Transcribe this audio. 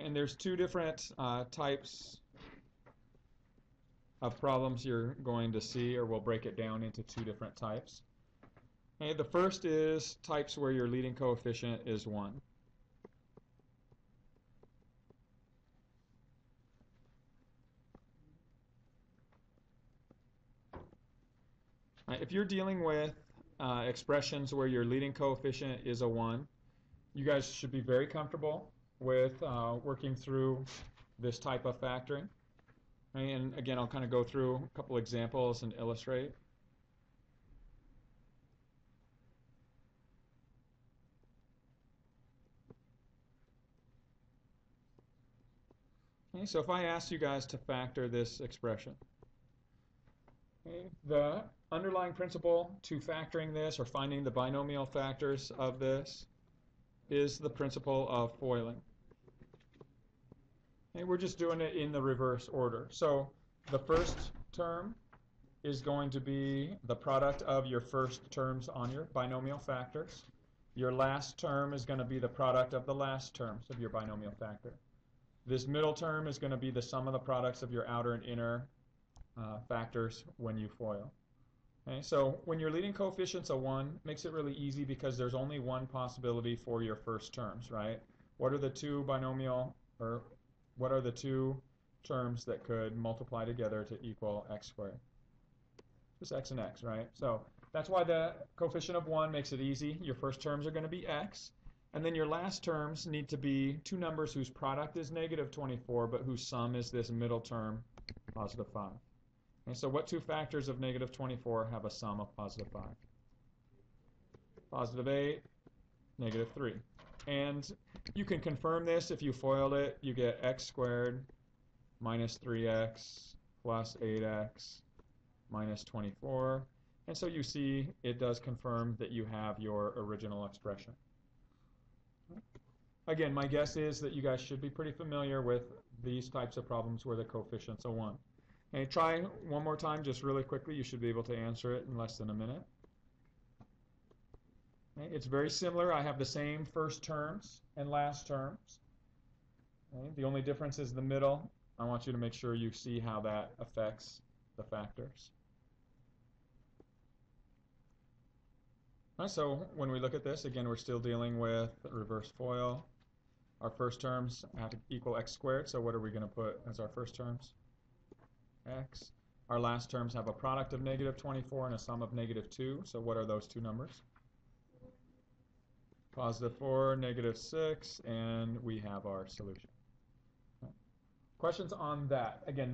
And there's two different types of problems you're going to see, or we'll break it down into two different types. Okay, the first is types where your leading coefficient is 1. If you're dealing with expressions where your leading coefficient is a 1, you guys should be very comfortable with working through this type of factoring. And again, I'll kind of go through a couple examples and illustrate. Okay, so if I asked you guys to factor this expression, okay, the underlying principle to factoring this or finding the binomial factors of this is the principle of foiling. Okay, we're just doing it in the reverse order. So the first term is going to be the product of your first terms on your binomial factors. Your last term is going to be the product of the last terms of your binomial factor. This middle term is going to be the sum of the products of your outer and inner factors when you FOIL. Okay, so when your leading coefficient's a 1, makes it really easy because there's only one possibility for your first terms, right? What are the two binomial, or what are the two terms that could multiply together to equal x squared? Just x and x, right? So that's why the coefficient of 1 makes it easy. Your first terms are going to be x. And then your last terms need to be two numbers whose product is negative 24, but whose sum is this middle term, positive 5. Okay, so what two factors of negative 24 have a sum of positive 5? Positive 8, negative 3. And you can confirm this if you FOILed it. You get x squared minus 3x plus 8x minus 24. And so you see it does confirm that you have your original expression. Again, my guess is that you guys should be pretty familiar with these types of problems where the coefficient's a 1. Okay, try one more time just really quickly. You should be able to answer it in less than a minute. Okay, it's very similar. I have the same first terms and last terms. Okay, the only difference is the middle. I want you to make sure you see how that affects the factors. All right, so when we look at this, again, we're still dealing with reverse FOIL. Our first terms have to equal x squared, so what are we going to put as our first terms? X. Our last terms have a product of negative 24 and a sum of negative 2, so what are those two numbers? Positive 4, negative 6, and we have our solution. Questions on that? Again, this